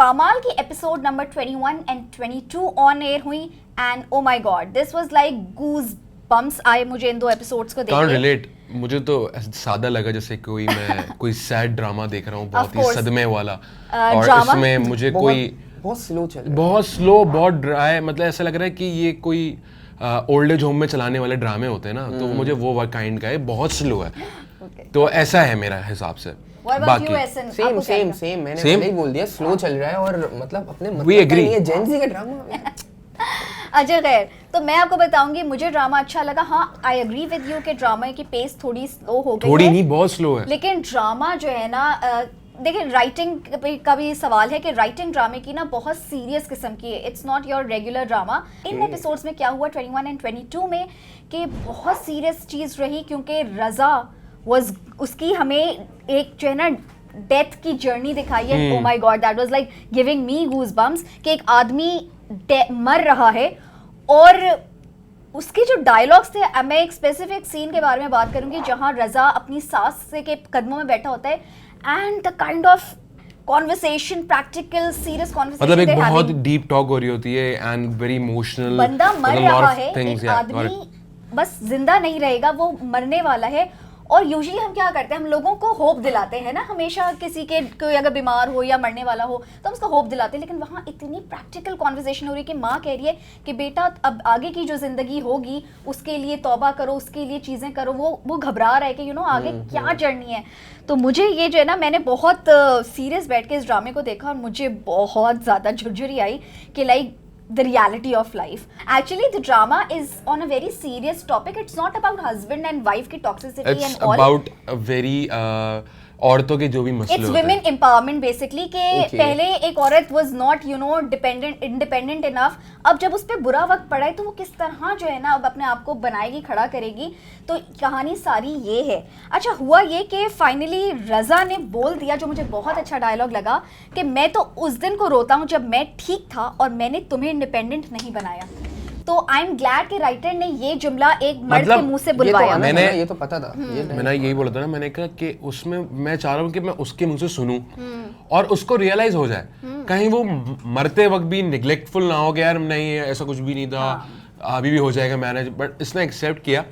पामाल की episode number 21 and 22 on air हुई and oh my God this was like goosebumps आए मुझे इन 2 episodes को देख के। रिलेट मुझे तो सादा लगा जैसे मैं कोई सैड ड्रामा देख रहा हूँ बहुत ही सदमे वाला और इसमें मुझे बहुत स्लो चल रहा है, बहुत स्लो बहुत ड्राई, मतलब ऐसा लग रहा है कि ये कोई ओल्ड एज होम में चलाने वाले ड्रामे होते हैं ना, तो मुझे वो काइंड का है, बहुत स्लो है। तो ऐसा है मेरा हिसाब से। सेम मैंने पहले ही बोल दिया स्लो चल रहा है और मतलब अपने मतलब का नहीं है जेन ज़ी का ड्रामा। अच्छा खैर, तो मैं आपको बताऊंगी मुझे ड्रामा अच्छा लगा। हाँ, आई एग्री विद यू कि ड्रामा की पेस थोड़ी स्लो हो गई है, थोड़ी नहीं बहुत स्लो है, लेकिन ड्रामा जो है ना देखिए राइटिंग का भी सवाल है कि राइटिंग ड्रामे की ना बहुत सीरियस किस्म की है, it's not your regular drama. In episodes में क्या हुआ 21 एंड 22 में कि बहुत सीरियस चीज़ रही, क्योंकि रज़ा वाज उसकी हमें एक जो है ना डेथ की जर्नी दिखाई है। Oh my god that was like giving me goosebumps कि एक आदमी मर रहा है और उसके जो डायलॉग्स थे। मैं एक स्पेसिफिक सीन के बारे में बात करूंगी जहां रज़ा अपनी सास से के कदमों में बैठा होता है and the kind of conversation, practical serious conversation, मतलब एक बहुत डीप टॉक हो रही होती है एंड वेरी इमोशनल। बंदा मर रहा है, एक आदमी बस जिंदा नहीं रहेगा, वो मरने वाला है। और यूजुअली हम क्या करते हैं, हम लोगों को होप दिलाते हैं ना, हमेशा किसी के कोई अगर बीमार हो या मरने वाला हो तो हम उसको होप दिलाते हैं, लेकिन वहाँ इतनी प्रैक्टिकल कॉन्वर्सेशन हो रही है कि माँ कह रही है कि बेटा अब आगे की जो ज़िंदगी होगी उसके लिए तौबा करो, उसके लिए चीज़ें करो। वो घबरा रहा है कि आगे क्या जर्नी है। तो मुझे ये जो है ना, मैंने बहुत सीरियस बैठ के इस ड्रामे को देखा और मुझे बहुत ज़्यादा झुरझुरी आई कि like the reality of life. Actually, the drama is on a very serious topic. It's not about husband and wife की toxicity It's and all. It's about a very औरतों के जो भी मसले होते हैं। It's women empowerment basically कि पहले एक औरत was not independent enough. अब जब उस पर बुरा वक्त पड़ा है तो वो किस तरह जो है ना अब अपने आप को बनाएगी, खड़ा करेगी। तो कहानी सारी ये है। अच्छा हुआ ये कि फाइनली रज़ा ने बोल दिया, जो मुझे बहुत अच्छा डायलॉग लगा, कि मैं तो उस दिन को रोता हूँ जब मैं ठीक था और मैंने तुम्हें इंडिपेंडेंट नहीं बनाया। तो आई एम ग्लैड कि राइटर ने ये जुमला एक मर्द के मुंह से बुलवाया। मैंने ये तो पता था, मैंने यही बोला था ना, मैंने कहा कि उसमें मैं चाह रहा हूँ कि मैं उसके मुंह से सुनूं और उसको रियलाइज हो जाए, कहीं वो मरते वक्त भी निग्लेक्टफुल ना हो कि यार नहीं ऐसा कुछ भी नहीं था, अभी भी हो जाएगा मैनेज। बट इसने एक्सेप्ट किया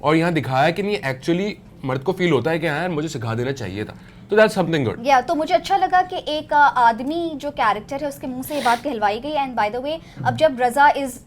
और यहाँ दिखाया कि नहीं एक्चुअली मर्द को फील होता है कि यार मुझे सिखा देना चाहिए था। तो दैट्स समथिंग गुड। या तो मुझे अच्छा लगा कि एक आदमी जो कैरेक्टर है उसके मुंह से ये बात कहलवाई गई। एंड बाय द वे अब जब Raza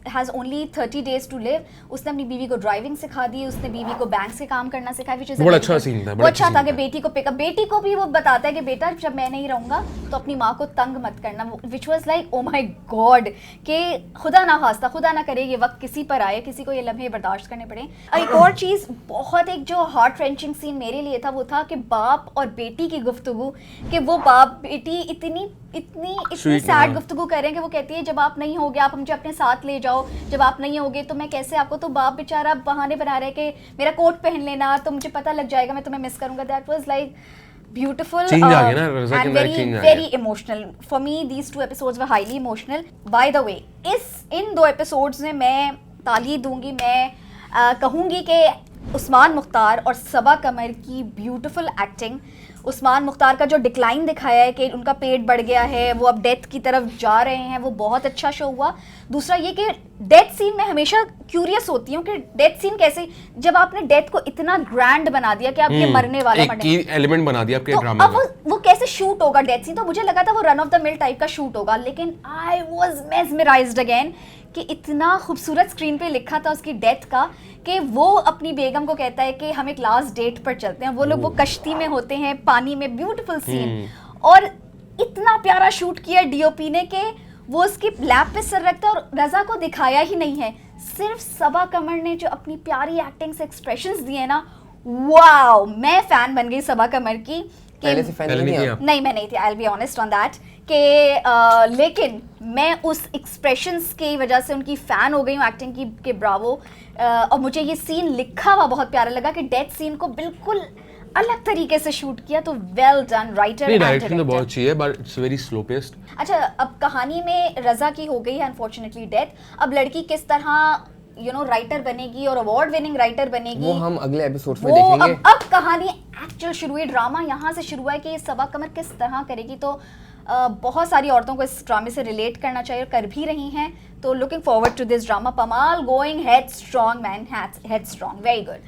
has only 30 days to live, उसने अपनी बीवी को ड्राइविंग सिखा दी, उसने बीवी को बैंक से काम करना सिखाया, विच इज बड़ा अच्छा सीन था। वो अच्छा था कि बेटी को पिकअप, बेटी को भी वो बताता है कि बेटा जब मैं नहीं रहूंगा तो अपनी माँ को तंग मत करना, which was like oh my God कि खुदा ना खास्ता, खुदा ना करे ये वक्त किसी पर आए, किसी को ये लम्हे बर्दाश्त करने पड़े। एक और चीज़ बहुत एक जो हार्ट रेंचिंग सीन मेरे लिए था वो था कि बाप और बेटी की गुफ्तगू, कि वो बाप बेटी इतनी सैड गुफ्तगू कर रहे हैं कि वो कहती है जब आप नहीं होगे आप मुझे अपने साथ ले जाओ, जब आप नहीं होगे तो मैं कैसे आपको, तो बाप बेचारा बहाने बना रहे कि मेरा कोट पहन लेना तो मुझे पता लग जाएगा मैं तुम्हें मिस करूंगा। That was like beautiful and very emotional for me. These 2 episodes were highly emotional. By the way, in 2 episodes में मैं ताली दूंगी, मैं कहूँगी कि उस्मान मुख्तार और सबा कमर की ब्यूटीफुल एक्टिंग। उस्मान मुख्तार का जो डिक्लाइन दिखाया है कि उनका पेट बढ़ गया है, वो अब डेथ की तरफ जा रहे हैं, वो बहुत अच्छा शो हुआ। दूसरा ये कि डेथ सीन में हमेशा क्यूरियस होती हूँ कि डेथ सीन कैसे, जब आपने डेथ को इतना ग्रैंड बना दिया कि आप ये मरने वाला एक एलिमेंट बना दिया आपके तो ड्रामे में, अब वो कैसे शूट होगा डेथ सीन। तो मुझे लगा था वो run of the mill type का शूट होगा, लेकिन आई वाज मेस्मराइज्ड अगेन कि इतना खूबसूरत स्क्रीन पे लिखा था उसकी डेथ का कि वो अपनी बेगम को कहता है कि हम एक लास्ट डेट पर चलते हैं। वो लोग वो कश्ती में होते हैं, पानी में, ब्यूटीफुल सीन, और इतना प्यारा शूट किया डीओपी ने कि वो उसकी लैप पे सर रखता है और रज़ा को दिखाया ही नहीं है, सिर्फ सबा कमर ने जो अपनी प्यारी एक्टिंग से एक्सप्रेशंस दिए ना, वाओ, मैं फैन बन गई सबा कमर की। पहले से फैन नहीं मैं नहीं थी, I will be honest on that कि लेकिन मैं उस एक्सप्रेशंस की वजह से उनकी फ़ैन हो गई हूँ एक्टिंग की कि ब्रावो। और मुझे ये सीन लिखा हुआ बहुत प्यारा लगा कि डेथ सीन को बिल्कुल अलग तरीके से शूट किया, तो well done writer and direction तो बहुत अच्छी है but it's very slow paced. अच्छा, अब कहानी में रज़ा की हो गई है अनफॉर्चुनेटली डेथ। अब लड़की किस तरह राइटर बनेगी और अवार्ड विनिंग राइटर बनेगी, वो हम अगले एपिसोड में देखेंगे। अब कहानी एक्चुअल शुरू हुई, ड्रामा यहाँ से शुरू है कि सबा कमर किस तरह करेगी। तो बहुत सारी औरतों को इस ड्रामे से रिलेट करना चाहिए और कर भी रही हैं, तो looking forward to this drama. Pamaal going head strong man, head strong, very good.